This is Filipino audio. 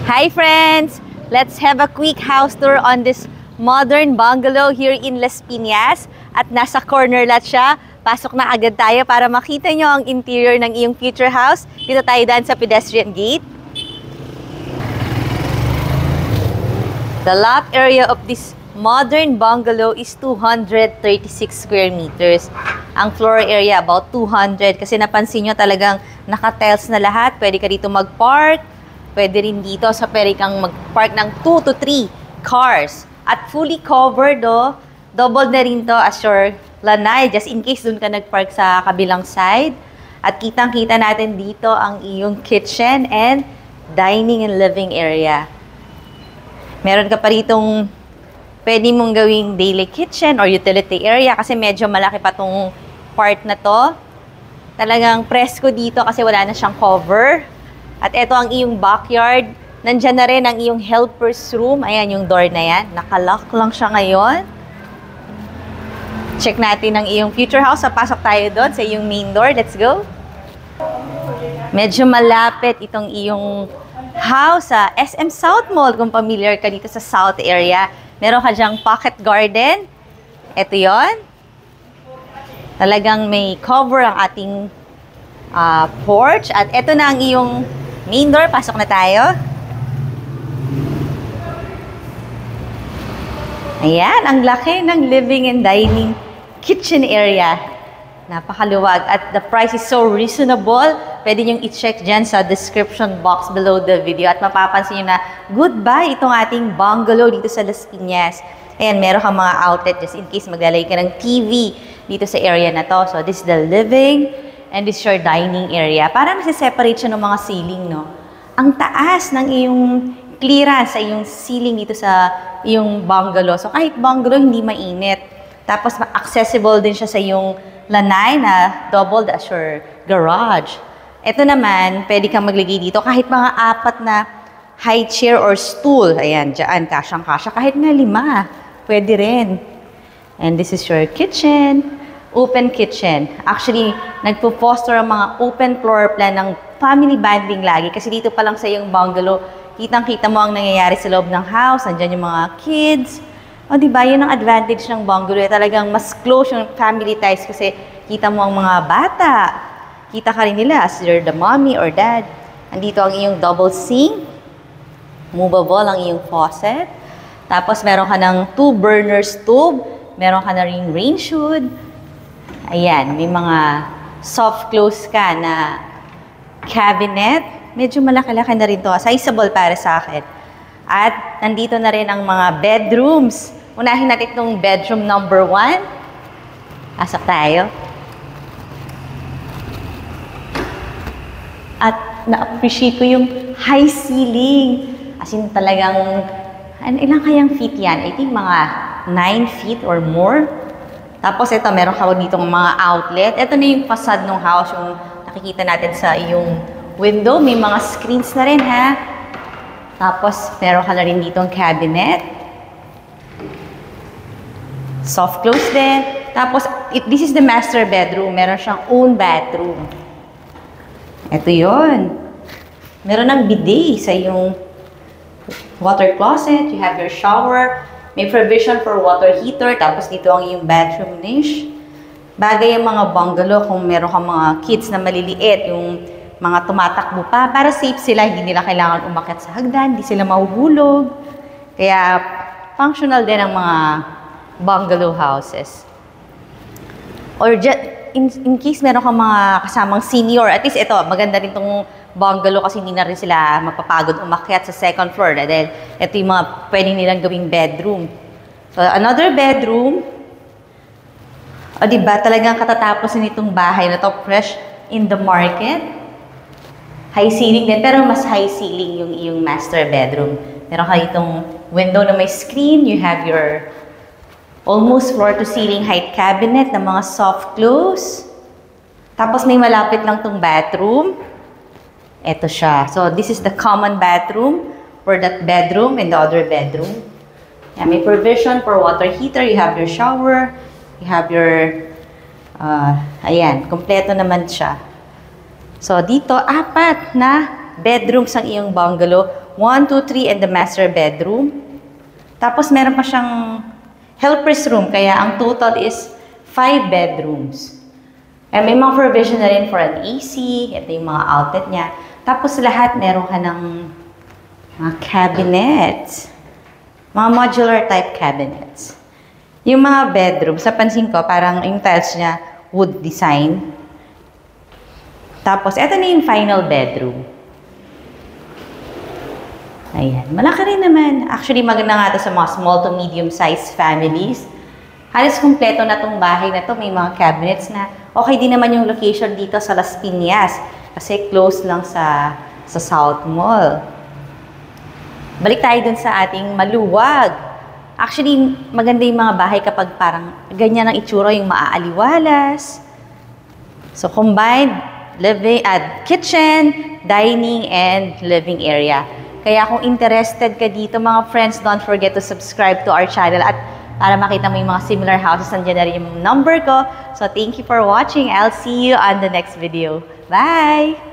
Hi friends! Let's have a quick house tour on this modern bungalow here in Las Piñas. At nasa corner lot siya. Pasok na agad tayo para makita nyo ang interior ng iyong future house. Dito tayo daan sa pedestrian gate. The lot area of this modern bungalow is 236 square meters. Ang floor area about 200 kasi napansin nyo talagang naka-tiles na lahat. Pwede ka dito mag-park. Pwede rin dito sa pwede kang mag-park ng 2 to 3 cars. At fully covered double na rin to as your lanay just in case dun ka nag-park sa kabilang side. At kitang-kita natin dito ang iyong kitchen and dining and living area. Meron ka pa ritong pwede mong gawing daily kitchen or utility area kasi medyo malaki pa tong part na to. Talagang presko dito kasi wala na siyang cover. At ito ang iyong backyard. Nandyan na rin ang iyong helper's room. Ayan yung door na yan. Nakalock lang siya ngayon. Check natin ang iyong future house. Pasok tayo doon sa iyong main door. Let's go. Medyo malapit itong iyong house sa SM South Mall. Kung familiar ka dito sa South area. Meron ka dyang pocket garden. Ito yon. Talagang may cover ang ating porch. At ito na ang iyong main door. Pasok na tayo. Ayan, ang laki ng living and dining kitchen area. Napakaluwag. At the price is so reasonable. Pwede niyong i-check dyan sa description box below the video. At mapapansin niyo na goodbye itong ating bungalow dito sa Las Piñas. Ayan, meron kang mga outlet just in case maglalagay ka ng TV dito sa area na to. So, this is the living and this is your dining area. Parang nasa-separate siya ng mga ceiling, no? Ang taas ng iyong clearance sa iyong ceiling dito sa iyong bungalow. So, kahit bungalow, hindi mainit. Tapos, accessible din siya sa iyong lanay na doubled as your garage. Ito naman, pwede kang maglagay dito kahit mga 4 na high chair or stool. Ayan, dyan, kasyang-kasya. Kahit nga 5, pwede rin. And this is your kitchen. Open kitchen. Actually, nagpo-foster ang mga open floor plan ng family bonding lagi. Kasi dito pa lang sa iyong bungalow, kitang-kita mo ang nangyayari sa loob ng house. Nandiyan yung mga kids. O, diba? Yun ang advantage ng bungalow. Talagang mas close yung family ties kasi kita mo ang mga bata. Kita ka rin nila as you're the mommy or dad. Andito ang iyong double sink. Movable ang iyong faucet. Tapos, meron ka ng 2-burner stove. Meron ka na ring range hood. Ayan, may mga soft close ka na cabinet. Medyo malaki-laki na rin to. Sizable para sa akin. At nandito na rin ang mga bedrooms. Unahin natin itong bedroom number 1. Pasok tayo. At na-appreciate ko yung high ceiling. As in talagang, ilang kayang feet yan? I think mga 9 feet or more. Tapos ito, meron ka ditong mga outlet. Ito na yung facade ng house, yung nakikita natin sa iyong window. May mga screens na rin, ha? Tapos, meron ka na rin ditong cabinet. Soft close din. Tapos, this is the master bedroom. Meron siyang own bathroom. Ito yon. Meron ng bidet sa iyong water closet. You have your shower. May provision for water heater. Tapos, dito ang iyong bathroom niche. Bagay ang mga bungalow kung meron kang mga kids na maliliit. Yung mga tumatakbo pa. Para safe sila. Hindi nila kailangan umakyat sa hagdan. Hindi sila mahuhulog. Kaya, functional din ang mga bungalow houses. Or in case meron kang mga kasamang senior, at least ito, maganda rin itong bungalow kasi hindi na rin sila mapapagod umakyat sa second floor. Dahil ito yung mga pwede nilang gawing bedroom. So, another bedroom. O diba, talagang katatapos nitong bahay na to, fresh in the market. High ceiling din, pero mas high ceiling yung iyong master bedroom. Meron ka itong window na may screen. You have your almost floor to ceiling height cabinet na mga soft close. Tapos may malapit lang tong bathroom. Ito siya. So this is the common bathroom for that bedroom and the other bedroom. Yan, may provision for water heater. You have your shower. You have your, ayan, kompleto naman siya. So, dito, 4 na bedrooms ang iyong bungalow. 1, 2, 3, and the master bedroom. Tapos meron pa siyang helper's room, kaya ang total is 5 bedrooms. And may mga provision na rin for an AC, ito yung mga outlet niya. Tapos lahat meron ka ng mga cabinets. Mga modular type cabinets. Yung mga bedrooms, napansin ko, parang yung tiles niya, wood design. Tapos, ito na yung final bedroom. Ayan. Malaki rin naman. Actually, maganda nga ito sa mga small to medium-sized families. Halos kumpleto na itong bahay na to. May mga cabinets na. Okay din naman yung location dito sa Las Piñas. Kasi close lang sa South Mall. Balik tayo dun sa ating maluwag. Actually, maganda yung mga bahay kapag parang ganyan ang itsura, yung maaaliwalas. So, combined kitchen, dining, and living area. Kaya kung interested ka dito, mga friends, don't forget to subscribe to our channel. At para makita mo yung mga similar houses, nandiyan na rin yung number ko. So, thank you for watching. I'll see you on the next video. Bye!